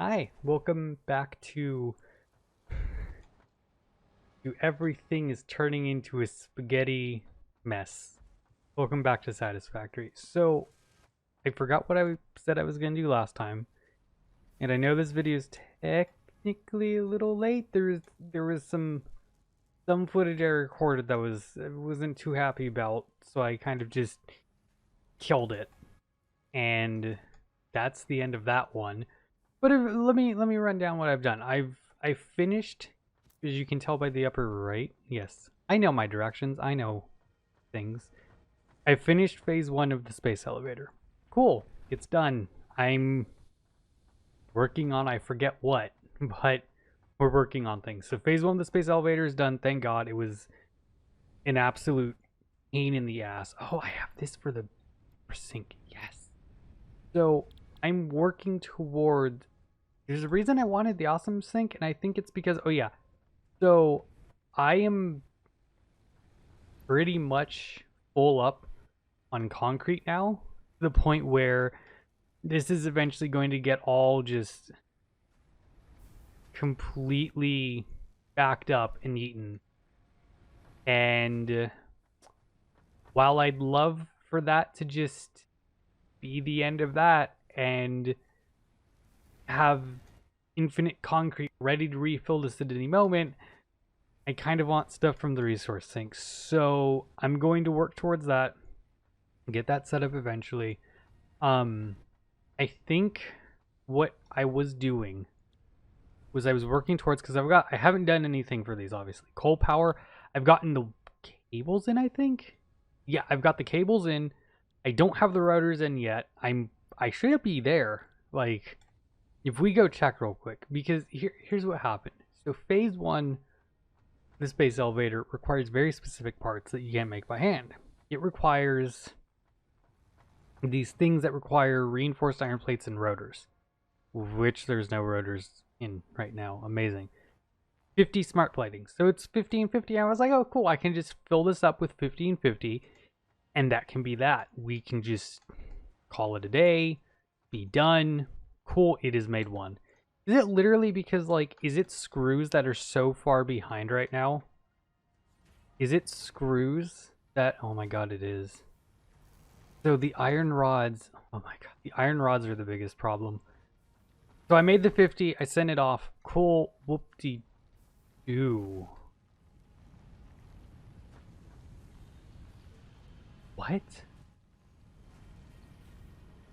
Hi, welcome back to everything is turning into a spaghetti mess. Welcome back to Satisfactory. So, I forgot what I said I was going to do last time, and I know this video is technically a little late. There was some footage I recorded that I wasn't too happy about, so I kind of just killed it. And that's the end of that one. But let me run down what I've done. I've finished, as you can tell by the upper right. Yes, I know my directions. I know things. I finished phase 1 of the space elevator. Cool. It's done. I'm working on I forget what, but we're working on things. So phase 1 of the space elevator is done. Thank God. It was an absolute pain in the ass. Oh, I have this for the sink. Yes. So I'm working toward. There's a reason I wanted the awesome sink, and I think it's because, oh yeah, so I am pretty much full up on concrete now, to the point where this is eventually going to get all just completely backed up and eaten. And while I'd love for that to just be the end of that and have infinite concrete ready to refill this at any moment, I kind of want stuff from the resource sink. So I'm going to work towards that, get that set up eventually. I think what I was doing was I was working towards, because I haven't done anything for these, obviously. Coal power, I've gotten the cables in, I think. Yeah, I've got the cables in. I don't have the rotors in yet. I should be there. Like, if we go check real quick, because here's what happened. So phase 1, the space elevator, requires very specific parts that you can't make by hand. It requires these things that require reinforced iron plates and rotors, which there's no rotors in right now. Amazing. 50 smart plating. So it's 50 and 50. I was like, oh, cool. I can just fill this up with 50 and 50, and that can be that. We can just call it a day, be done. Cool, it is made 1. Is it literally because, like, is it screws that are so far behind right now? Is it screws that, oh my god, it is. So the iron rods, oh my god, the iron rods are the biggest problem. So I made the 50, I sent it off. Cool, whoop-de-doo. What?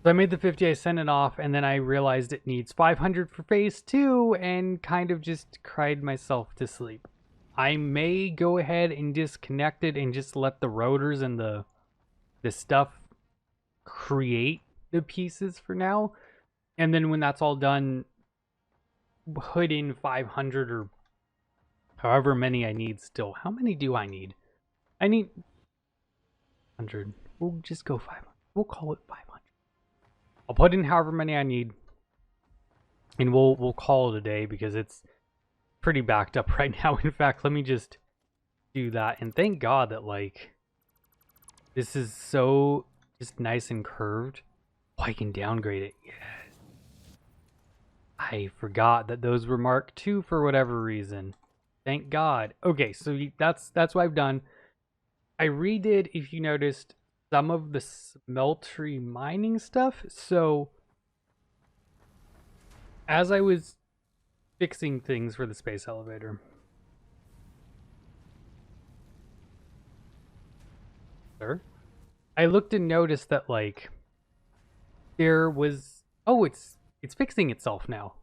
So I made the 50, I sent it off, and then I realized it needs 500 for phase 2, and kind of just cried myself to sleep. I may go ahead and disconnect it and just let the rotors and the stuff create the pieces for now. And then when that's all done, put in 500 or however many I need still. How many do I need? I need 100. We'll just go 500. We'll call it 500. I'll put in however many I need, and we'll call it a day because it's pretty backed up right now. In fact, let me just do that. And thank God that, like, this is so just nice and curved. Oh, I can downgrade it. Yes. I forgot that those were Mark II for whatever reason. Thank God. Okay, so that's what I've done. I redid, if you noticed, some of the smeltery mining stuff. So as I was fixing things for the space elevator, I looked and noticed that, like, there was, oh, it's fixing itself now.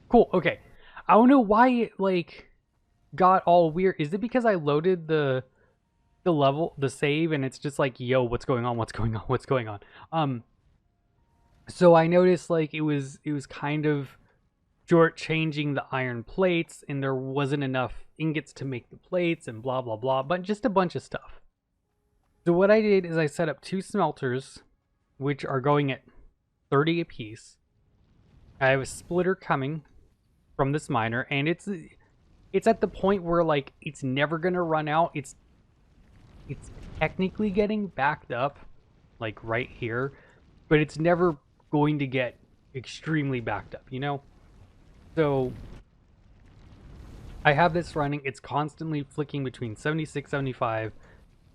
Cool. Okay, I don't know why it, like, got all weird. Is it because I loaded the save, and it's just like, yo, what's going on, so I noticed, like, it was kind of shortchanging the iron plates, and there wasn't enough ingots to make the plates, and blah blah blah, but just a bunch of stuff. So what I did is I set up 2 smelters, which are going at 30 apiece. I have a splitter coming from this miner, and it's at the point where, like, it's never gonna run out. It's technically getting backed up, like right here, but it's never going to get extremely backed up, you know? So I have this running. It's constantly flicking between 76, 75.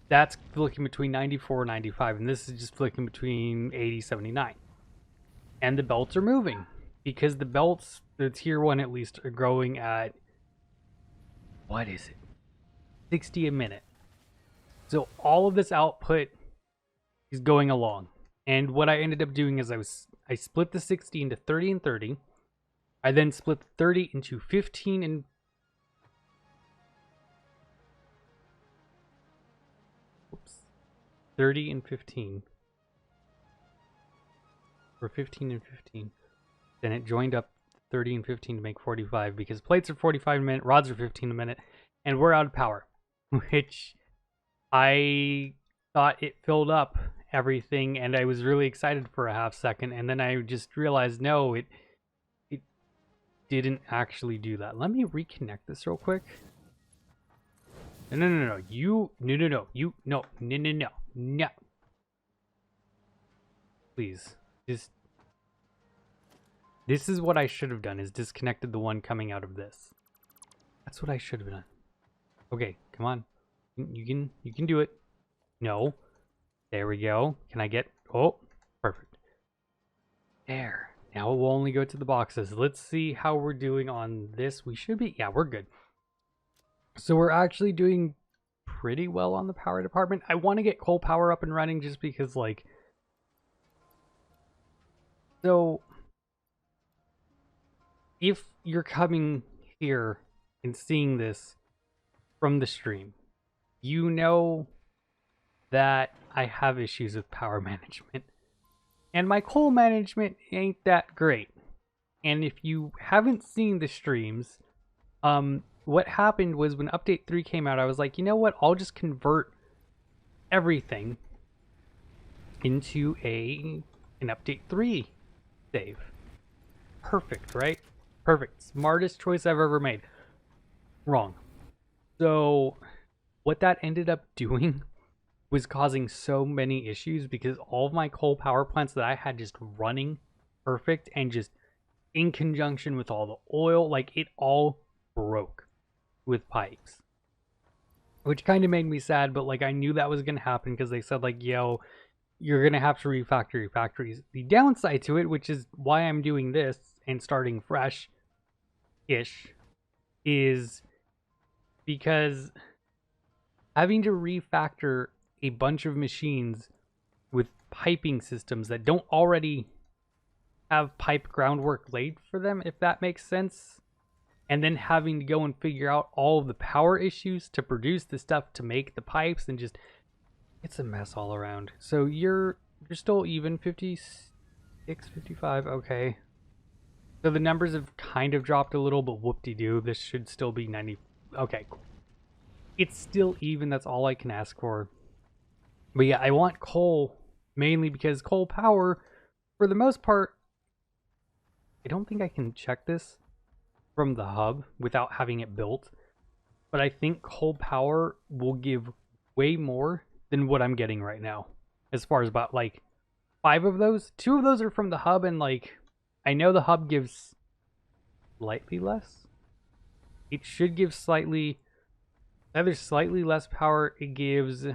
That's flicking between 94, 95. And this is just flicking between 80, 79. And the belts are moving. Because the belts, the tier 1 at least, are growing at, what is it? 60 a minute. So all of this output is going along. And what I ended up doing is I split the 60 into 30 and 30. I then split the 30 into 15 and 30 and 15. Or 15 and 15. Then it joined up 30 and 15 to make 45 because plates are 45 a minute, rods are 15 a minute, and we're out of power. Which I thought it filled up everything, and I was really excited for a half second, and then I just realized no, it didn't actually do that. Let me reconnect this real quick. No. No. Please, just. This is what I should have done, is disconnected the one coming out of this. That's what I should have done. Okay, come on. You can do it. No. There we go. Can I get... Oh, perfect. There. Now we'll only go to the boxes. Let's see how we're doing on this. We should be... Yeah, we're good. So we're actually doing pretty well on the power department. I want to get coal power up and running just because, like... So... if you're coming here and seeing this from the stream, you know that I have issues with power management. And my coal management ain't that great. And if you haven't seen the streams, what happened was when Update 3 came out, I was like, you know what? I'll just convert everything into an Update 3 save. Perfect, right? Perfect. Smartest choice I've ever made. Wrong. So what that ended up doing was causing so many issues because all of my coal power plants that I had just running perfect and just in conjunction with all the oil, like it all broke with pipes. Which kind of made me sad, but like I knew that was going to happen because they said like, yo, you're going to have to refactor your factories. The downside to it, which is why I'm doing this and starting fresh, ish, is because having to refactor a bunch of machines with piping systems that don't already have pipe groundwork laid for them, if that makes sense, and then having to go and figure out all of the power issues to produce the stuff to make the pipes, and just it's a mess all around. So you're still even 56, 55, okay. So the numbers have kind of dropped a little, but whoop-de-doo, this should still be 90. Okay, cool. It's still even, that's all I can ask for. But yeah, I want coal, mainly because coal power, for the most part, I don't think I can check this from the hub without having it built. But I think coal power will give way more than what I'm getting right now. As far as about like 5 of those. 2 of those are from the hub, and like I know the hub gives slightly less. It should give slightly, either slightly less power. It gives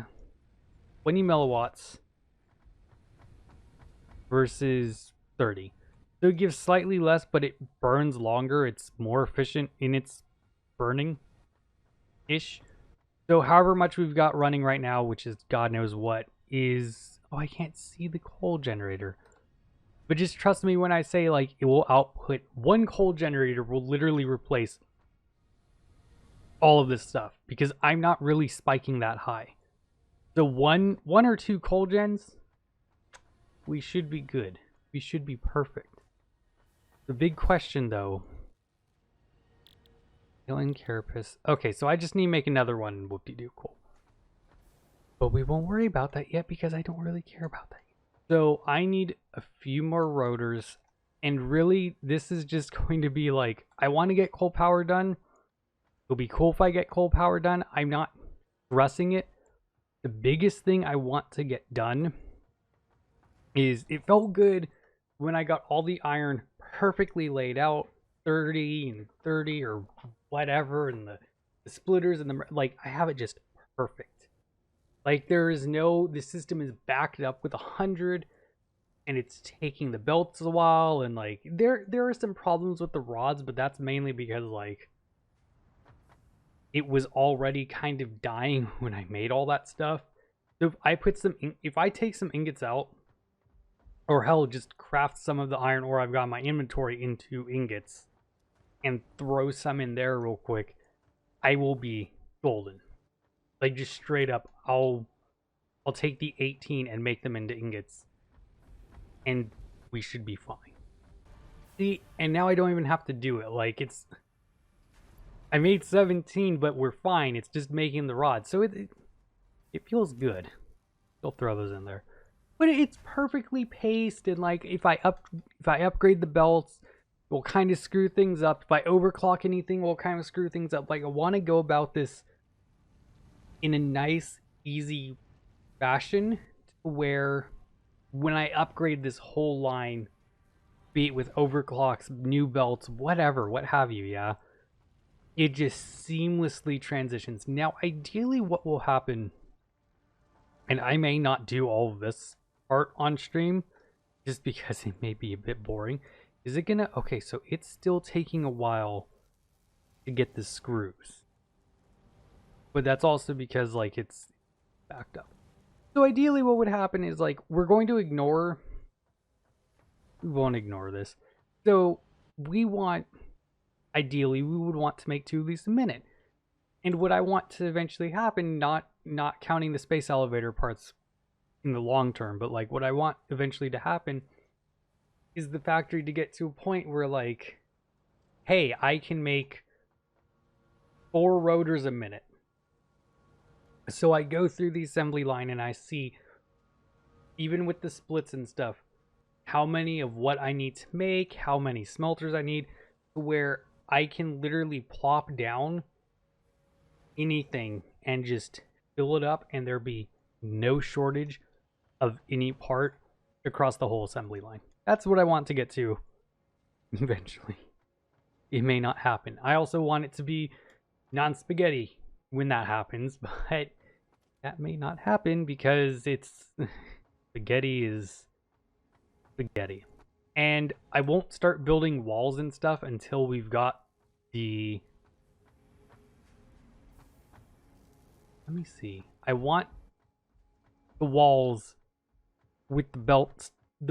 20 milliwatts versus 30. So it gives slightly less, but it burns longer. It's more efficient in its burning-ish. So however much we've got running right now, which is God knows what, is... Oh, I can't see the coal generator. But just trust me when I say, like, it will output... One coal generator will literally replace all of this stuff. Because I'm not really spiking that high. So one or 2 coal gens, we should be good. We should be perfect. The big question, though... Killing Carapace. Okay, so I just need to make another one. Whoop-de-doo, cool. But we won't worry about that yet because I don't really care about that yet. So I need a few more rotors. And really, this is just going to be like, I want to get coal power done. It'll be cool if I get coal power done. I'm not rushing it. The biggest thing I want to get done is, it felt good when I got all the iron perfectly laid out, 30 and 30 or whatever, and the splitters and the, like, I have it just perfect. Like, there is no, the system is backed up with 100, and it's taking the belts a while, and like, there are some problems with the rods, but that's mainly because, like, it was already kind of dying when I made all that stuff. So if I take some ingots out, or hell, just craft some of the iron ore I've got in my inventory into ingots and throw some in there real quick, I will be golden. Like, just straight up, I'll take the 18 and make them into ingots, and we should be fine. See, and now I don't even have to do it. Like, I made 17, but we're fine. It's just making the rod, so it feels good. I'll throw those in there. But it's perfectly paced, and like, if I upgrade the belts, we'll kind of screw things up. If I overclock anything, we'll kind of screw things up. Like, I want to go about this in a nice, easy fashion, where when I upgrade this whole line, be it with overclocks, new belts, whatever, what have you, yeah, it just seamlessly transitions. Now, ideally, what will happen, and I may not do all of this part on stream, just because it may be a bit boring, is it gonna, okay, so it's still taking a while to get the screws. But that's also because, like, it's backed up. So ideally what would happen is, like, we won't ignore this. So ideally we would want to make 2 of these a minute. And what I want to eventually happen, not counting the space elevator parts in the long term, but like, what I want eventually to happen is the factory to get to a point where, like, hey, I can make 4 rotors a minute. So I go through the assembly line and I see, even with the splits and stuff, how many of what I need to make, how many smelters I need, where I can literally plop down anything and just fill it up, and there be no shortage of any part across the whole assembly line. That's what I want to get to eventually. It may not happen. I also want it to be non-spaghetti when that happens, but that may not happen because it's spaghetti is spaghetti. And I won't start building walls and stuff until we've got the, let me see. I want the walls with the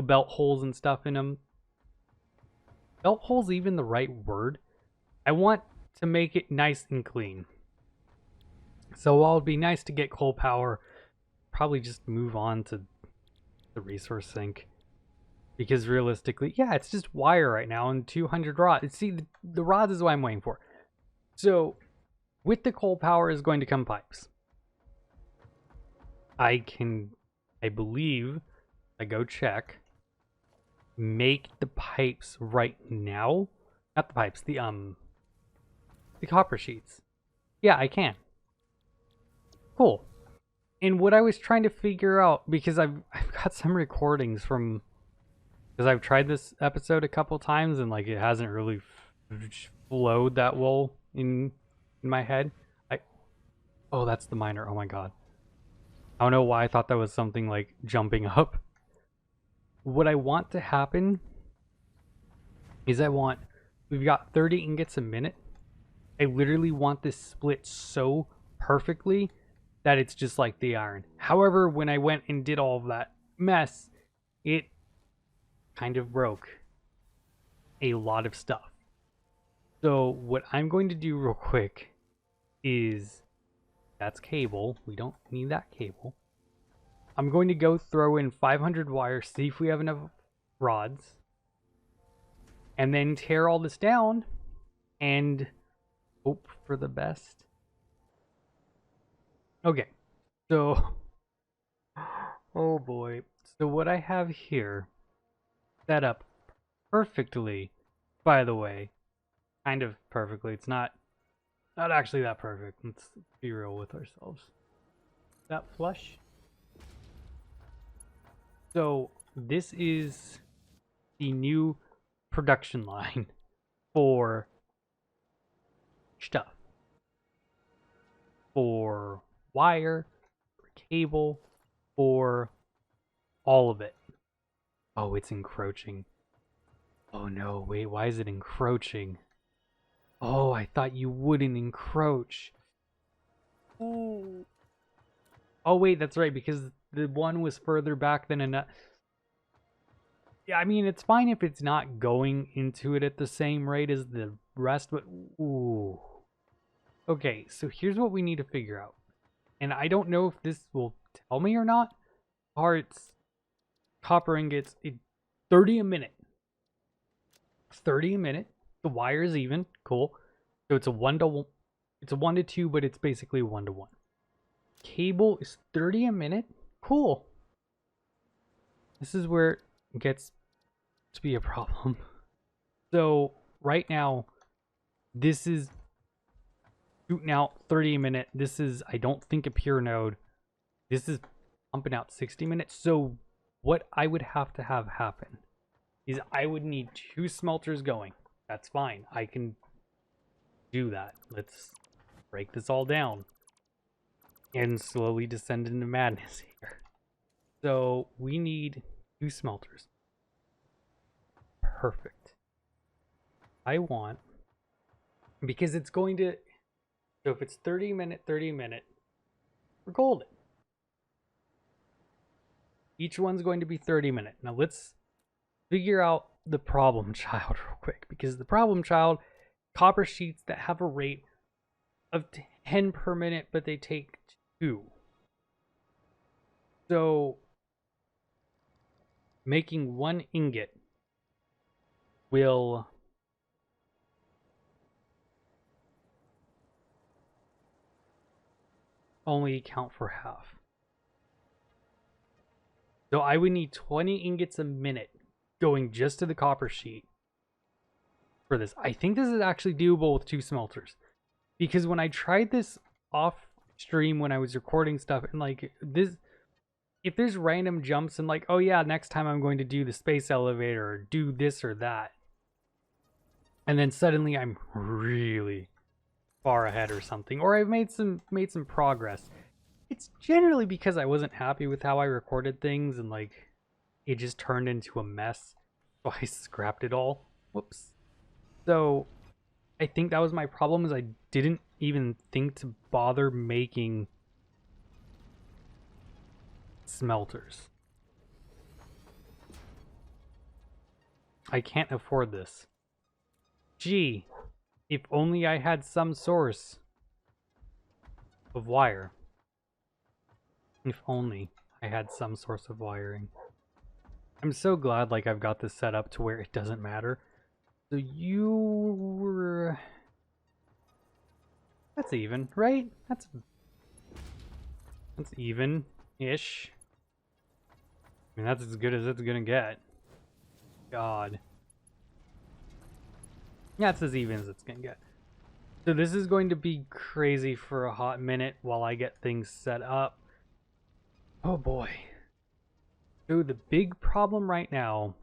belt holes and stuff in them. Belt holes even the right word? I want to make it nice and clean. So while it'd be nice to get coal power, probably just move on to the resource sink. Because realistically, yeah, it's just wire right now and 200 rods. See, the rods is what I'm waiting for. So with the coal power is going to come pipes. I believe, I go check, make the pipes right now. Not the pipes, the copper sheets. Yeah, I can. Cool. And what I was trying to figure out, because I've got some recordings from, because I've tried this episode a couple times and like it hasn't really flowed that well in my head. Oh, that's the miner. Oh my god. I don't know why I thought that was something like jumping up. What I want to happen is we've got 30 ingots a minute. I literally want this split so perfectly that it's just like the iron. However, when I went and did all of that mess, it kind of broke a lot of stuff. So what I'm going to do real quick is, that's cable. We don't need that cable. I'm going to go throw in 500 wire, see if we have enough rods, and then tear all this down and hope for the best. Okay, so, oh boy. So what I have here set up perfectly, by the way, kind of perfectly. It's not actually that perfect. Let's be real with ourselves. That flush. So this is the new production line for stuff. For wire, for cable, for all of it. Oh, it's encroaching. Oh no, wait, why is it encroaching? Oh, I thought you wouldn't encroach. Ooh. Oh wait, that's right, because the one was further back than another. Yeah, I mean, it's fine if it's not going into it at the same rate as the rest, but ooh. Okay, so here's what we need to figure out. And I don't know if this will tell me or not. Parts, copper ingots, 30 a minute. 30 a minute. The wire is even. Cool. So it's a 1 to 1. It's a 1 to 2, but it's basically 1 to 1. Cable is 30 a minute. Cool. This is where it gets to be a problem. So right now, this is shooting out 30 a minute. This is, I don't think, a pure node. This is pumping out 60 minutes. So what I would have to have happen is I would need 2 smelters going. That's fine. I can do that. Let's break this all down and slowly descend into madness here. So we need 2 smelters. Perfect. I want, because it's going to, so if it's 30 minute, we're golden. Each one's going to be 30 minute. Now let's figure out the problem child real quick, because the problem child, copper sheets that have a rate of 10 per minute, but they take 2. So making 1 ingot will only account for half. So I would need 20 ingots a minute going just to the copper sheet for this. I think this is actually doable with 2 smelters, because when I tried this off stream when I was recording stuff, and like this, if there's random jumps and like, oh yeah, next time I'm going to do the space elevator or do this or that, and then suddenly I'm really far ahead or something, or I've made some progress, it's generally because I wasn't happy with how I recorded things and like it just turned into a mess, so I scrapped it all. Whoops. So I think that was my problem, is I didn't even think to bother making smelters. I can't afford this. Gee, if only I had some source of wire. If only I had some source of wiring. I'm so glad like I've got this set up to where it doesn't matter. So you were... That's even, right? That's even-ish. I mean, that's as good as it's gonna get. God. That's as even as it's gonna get. So this is going to be crazy for a hot minute while I get things set up. Oh boy. So the big problem right now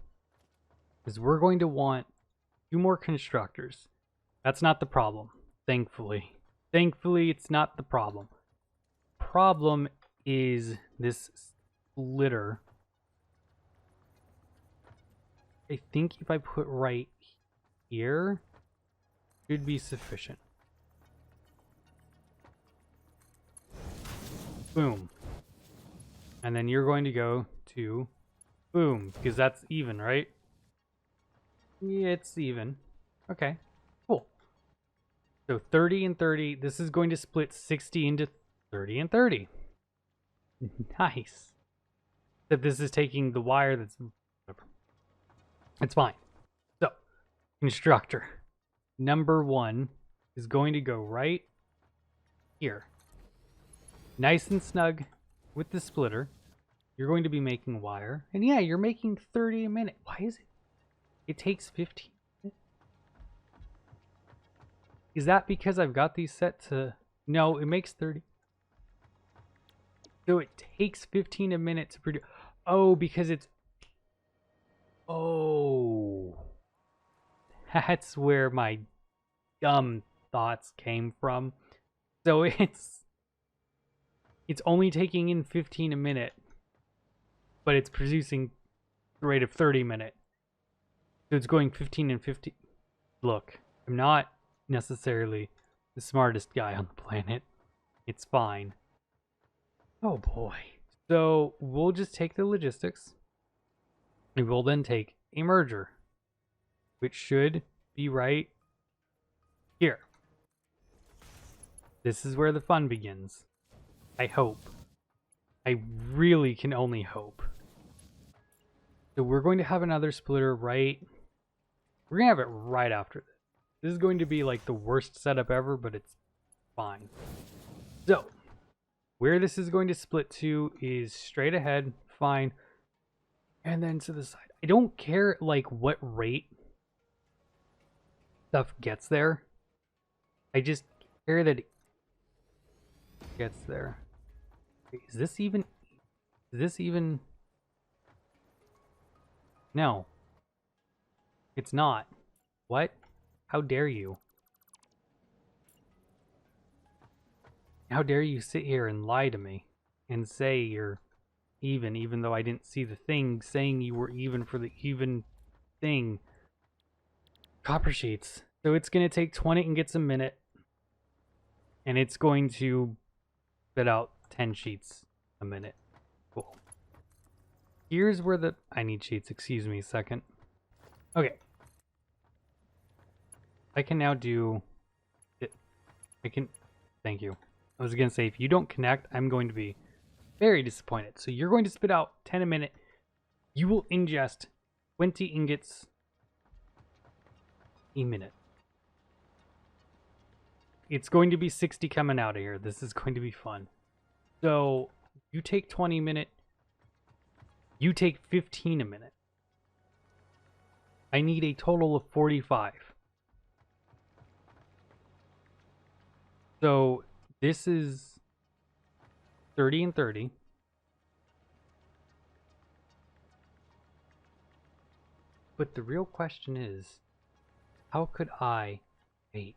is we're going to want 2 more constructors. That's not the problem, thankfully. Thankfully, it's not the problem. Problem is this splitter. I think if I put right here, should be sufficient. Boom. And then you're going to go to boom, because that's even, right? Yeah, it's even. Okay, cool. So 30 and 30, this is going to split 60 into 30 and 30. Nice. That this is taking the wire that's... It's fine. So, constructor. Number 1 is going to go right here. Nice and snug with the splitter. You're going to be making wire. And yeah, you're making 30 a minute. Why is it? It takes 15 minutes. Is that because I've got these set to... No, it makes 30. So it takes 15 a minute to produce... Oh, because it's... Oh. That's where my dumb thoughts came from. So it's only taking in 15 a minute, but it's producing the rate of 30 a minute. So it's going 15 and 15. Look, I'm not necessarily the smartest guy on the planet. It's fine. Oh boy. So we'll just take the logistics. And we'll then take a merger, which should be right here. This is where the fun begins. I hope. I really can only hope. So we're going to have another splitter right... We're going to have it right after this. This is going to be like the worst setup ever, but it's fine. So, where this is going to split to is straight ahead, fine. And then to the side. I don't care like what rate stuff gets there. I just care that it gets there. Is this even... No. It's not. What? How dare you? How dare you sit here and lie to me and say you're even though I didn't see the thing saying you were even for the even thing. Copper sheets. So it's going to take 20 and gets a minute. And it's going to spit out 10 sheets a minute. Cool. Here's where the... I need sheets, excuse me a second. Okay. I can now do it. I can... Thank you. I was going to say, if you don't connect, I'm going to be very disappointed. So you're going to spit out 10 a minute. You will ingest 20 ingots a minute. It's going to be 60 coming out of here. This is going to be fun. So you take 20 a minute. You take 15 a minute. I need a total of 45. So this is 30 and 30. But the real question is, how could I wait?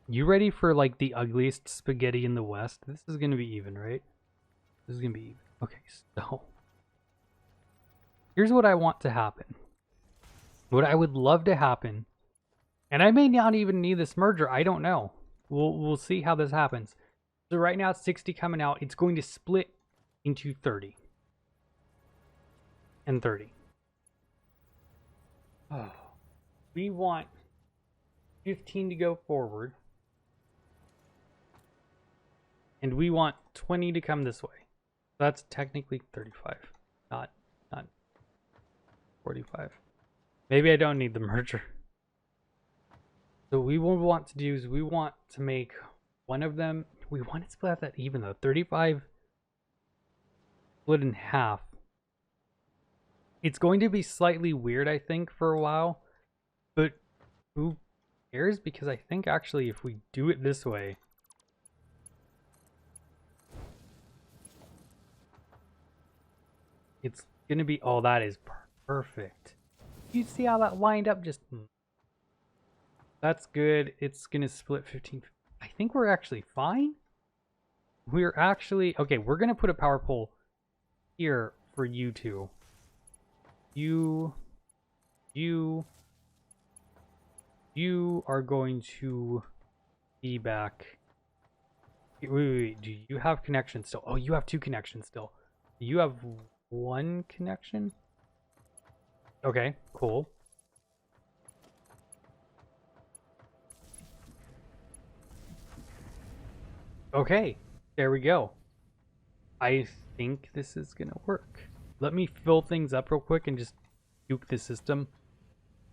You ready for like the ugliest spaghetti in the West? This is going to be even, right? This is going to be even. Okay, so here's what I want to happen. What I would love to happen, and I may not even need this merger, I don't know. We'll see how this happens. So right now it's 60 coming out. It's going to split into 30 and 30. Oh, we want 15 to go forward. And we want 20 to come this way. That's technically 35, not 45. Maybe I don't need the merger. So what we will want to do is we want to make one of them. We want to split that even though 35 split in half. It's going to be slightly weird, I think, for a while. But who cares? Because I think actually if we do it this way, it's going to be... Oh, that is perfect. You see how that lined up? Just... That's good. It's going to split 15. I think we're actually fine. We're actually... Okay, we're going to put a power pole here for you two. You are going to be back. Wait. Do you have connections still? Oh, you have 2 connections still. You have 1 connection? Okay, cool. Okay, there we go. I think this is gonna work. Let me fill things up real quick and just juke the system,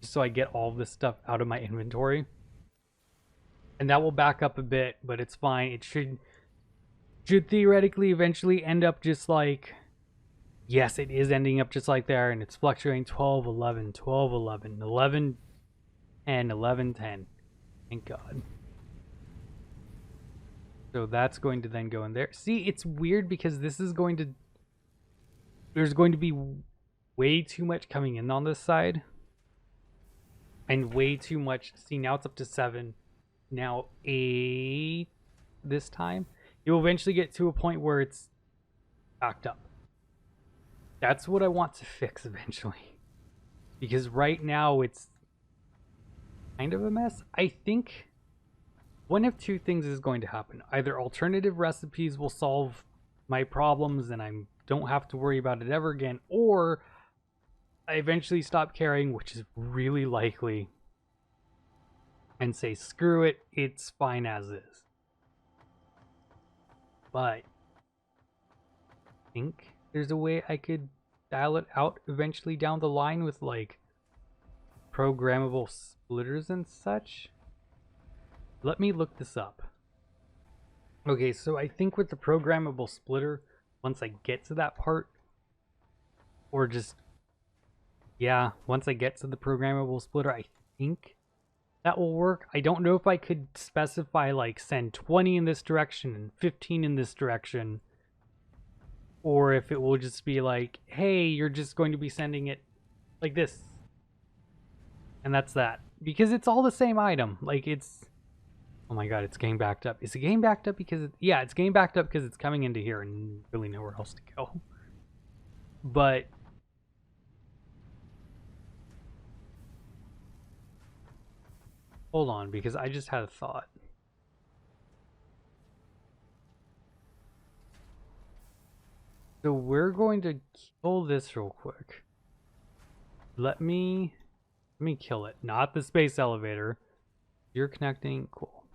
just so I get all of this stuff out of my inventory. And that will back up a bit, but it's fine. It should theoretically eventually end up just like... Yes, it is ending up just like there, and it's fluctuating 12, 11, 12, 11, 11, 10, 11, 10. Thank God. So that's going to then go in there. See, it's weird because this is going to... There's going to be way too much coming in on this side. And way too much. See, now it's up to 7. Now 8 this time. You'll eventually get to a point where it's backed up. That's what I want to fix eventually. Because right now it's kind of a mess. I think one of two things is going to happen. Either alternative recipes will solve my problems and I don't have to worry about it ever again, or I eventually stop caring, which is really likely, and say, screw it, it's fine as is. But I think there's a way I could dial it out eventually down the line with like programmable splitters and such. Let me look this up. Okay, so I think with the programmable splitter, once I get to that part, or just, yeah, once I get to the programmable splitter, I think that will work. I don't know if I could specify like send 20 in this direction and 15 in this direction, or if it will just be like, hey, you're just going to be sending it like this. And that's that. Because it's all the same item. Like it's, oh my god, it's getting backed up. Is it getting backed up because yeah, it's getting backed up because it's coming into here and really nowhere else to go. But hold on, because I just had a thought. So we're going to kill this real quick. Let me kill it. Not the space elevator. You're connecting. Cool.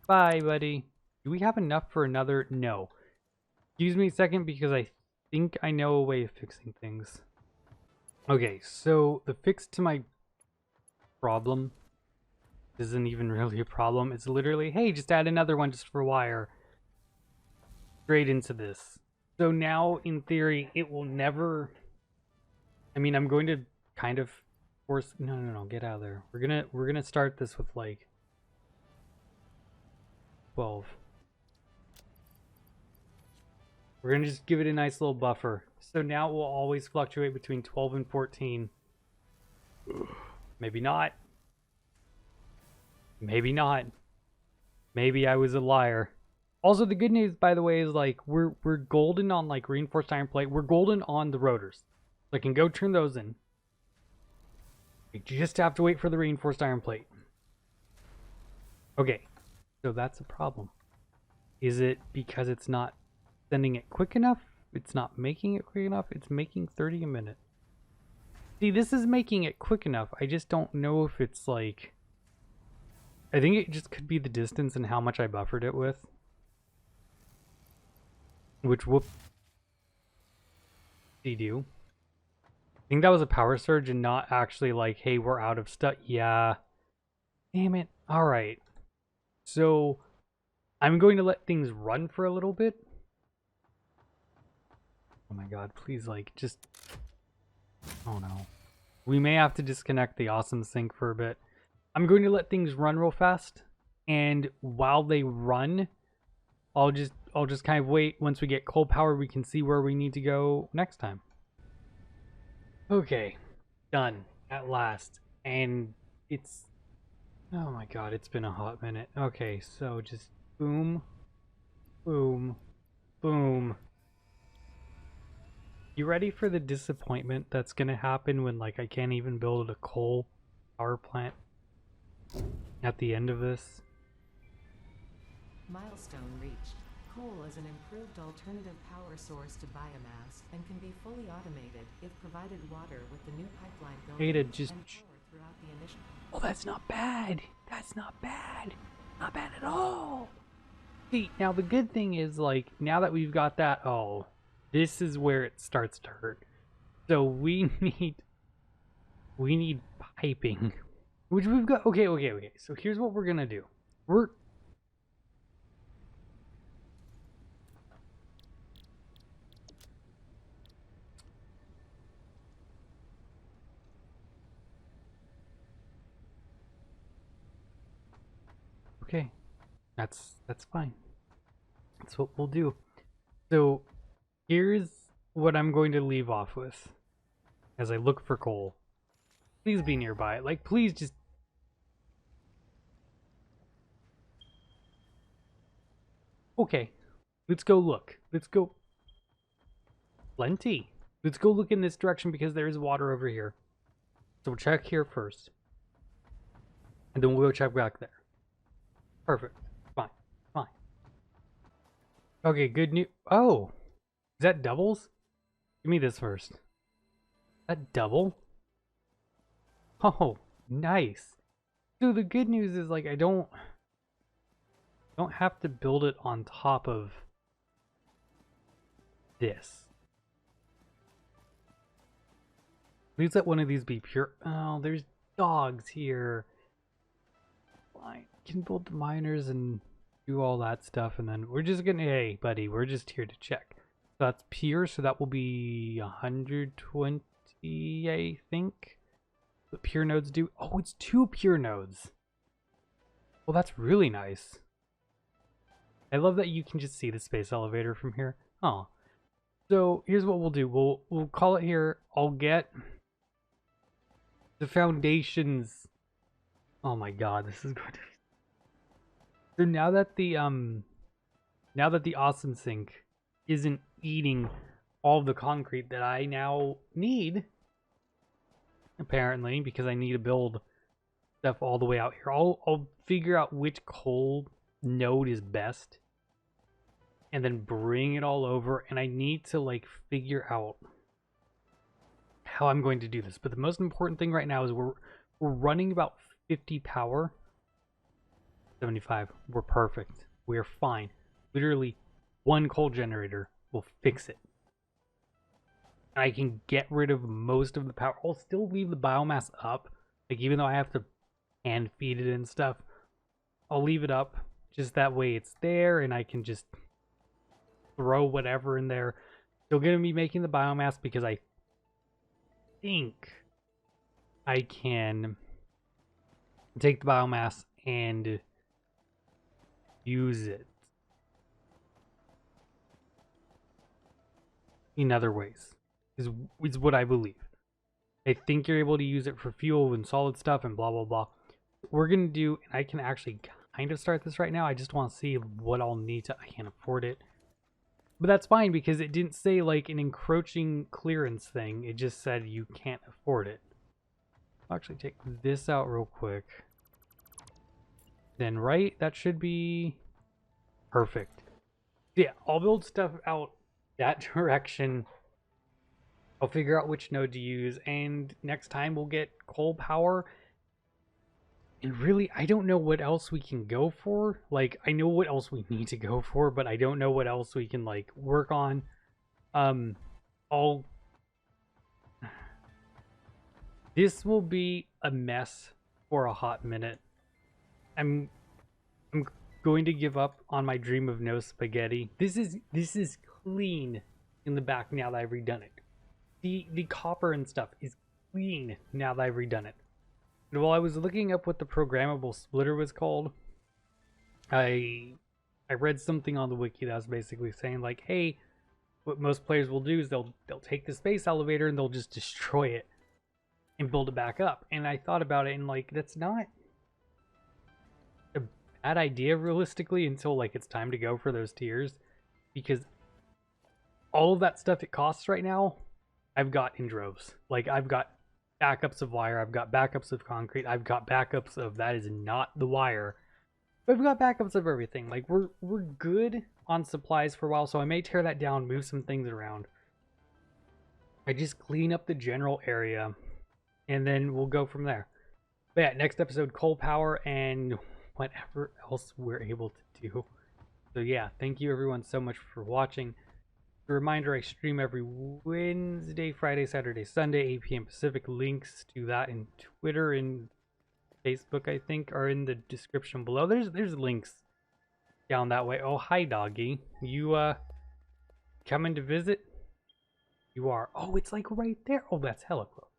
Bye, buddy. Do we have enough for another? No. Excuse me a second because I think I know a way of fixing things. Okay, so the fix to my problem isn't even really a problem. It's literally, hey, just add another one just for wire. Straight into this. So now, in theory, it will never... I mean, I'm going to kind of force... No, get out of there. We're gonna start this with, like, 12. We're gonna just give it a nice little buffer. So now it will always fluctuate between 12 and 14. Maybe not. Maybe not. Maybe I was a liar. Also, the good news, by the way, is like we're golden on like reinforced iron plate. We're golden on the rotors. So I can go turn those in. I just have to wait for the reinforced iron plate. Okay, so that's a problem. Is it because it's not sending it quick enough? It's not making it quick enough? It's making 30 a minute. See, this is making it quick enough. I just don't know if it's like... I think it just could be the distance and how much I buffered it with. Which whoop do. I think that was a power surge and not actually like, hey, we're out of stuff. Yeah. Damn it. Alright. So I'm going to let things run for a little bit. Oh my god, please, like, just... Oh no. We may have to disconnect the awesome sync for a bit. I'm going to let things run real fast. And while they run, I'll just kind of wait. Once we get coal power, we can see where we need to go next time. Okay, done at last. And it's, oh my god, it's been a hot minute. Okay, so just boom, boom, boom. You ready for the disappointment that's gonna happen when like I can't even build a coal power plant at the end of this? Milestone reached. Coal is an improved alternative power source to biomass and can be fully automated if provided water with the new pipeline building Ada, just... and power throughout the initial... Oh, that's not bad. That's not bad. Not bad at all. See, now the good thing is, like, now that we've got that, oh, this is where it starts to hurt. So we need piping, which we've got. Okay. So here's what we're gonna do. Okay, that's fine. That's what we'll do. So here's what I'm going to leave off with as I look for coal. Please be nearby. Like, please just... Okay, let's go look. Let's go... Plenty. Let's go look in this direction because there is water over here. So we'll check here first. And then we'll go check back there. Perfect. Fine. Fine. Okay, good news. Oh! Is that doubles? Give me this first. Is that double? Oh, nice. So the good news is, like, I don't have to build it on top of this. Please let one of these be pure. Oh, there's dogs here. Fine. Can build the miners and do all that stuff, and then we're just gonna, hey, buddy, we're just here to check. So that's pure, so that will be 120, I think. What pure nodes do? Oh, it's 2 pure nodes. Well, that's really nice. I love that you can just see the space elevator from here. Oh. So here's what we'll do. We'll call it here. I'll get the foundations. Oh my god, this is going to be... So now that the awesome sink isn't eating all the concrete that I now need, apparently, because I need to build stuff all the way out here. I'll figure out which coal node is best and then bring it all over, and I need to like figure out how I'm going to do this. But the most important thing right now is we're running about 50 power. 75. We're perfect. We're fine. Literally 1 coal generator will fix it. I can get rid of most of the power. I'll still leave the biomass up. Like, even though I have to hand feed it and stuff, I'll leave it up. Just that way it's there and I can just throw whatever in there. Still gonna be making the biomass because I think I can take the biomass and use it in other ways. Is what I believe. I think you're able to use it for fuel and solid stuff and blah blah blah. We're gonna do, and I can actually kind of start this right now. I just want to see what I'll need to. I can't afford it, but that's fine because it didn't say like an encroaching clearance thing. It just said you can't afford it. I'll actually take this out real quick. Then right, that should be perfect. Yeah, I'll build stuff out that direction. I'll figure out which node to use, and next time we'll get coal power. And really, I don't know what else we can go for. Like, I know what else we need to go for, but I don't know what else we can, like, work on. This will be a mess for a hot minute. I'm going to give up on my dream of no spaghetti. This is clean in the back now that I've redone it. The copper and stuff is clean now that I've redone it. And while I was looking up what the programmable splitter was called, I read something on the wiki that was basically saying like, hey, what most players will do is they'll take the space elevator and they'll just destroy it and build it back up. And I thought about it and like, that's not a bad idea realistically until like it's time to go for those tiers, because all of that stuff it costs right now I've got in droves. Like, I've got backups of wire, I've got backups of concrete, I've got backups of that is not the wire. But I've got backups of everything. Like, we're good on supplies for a while, so I may tear that down, move some things around. I just clean up the general area, and then we'll go from there. But yeah, next episode, coal power and whatever else we're able to do. So yeah, thank you everyone so much for watching. A reminder, I stream every Wednesday, Friday, Saturday, Sunday, 8 p.m. Pacific. Links to that in Twitter and Facebook, I think, are in the description below. There's links down that way. Oh, hi, doggy. You, coming to visit? You are. Oh, it's like right there. Oh, that's hella close.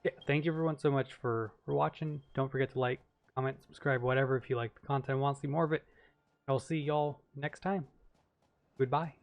Yeah, thank you everyone so much for watching. Don't forget to like, comment, subscribe, whatever, if you like the content and want to see more of it. I'll see y'all next time. Goodbye.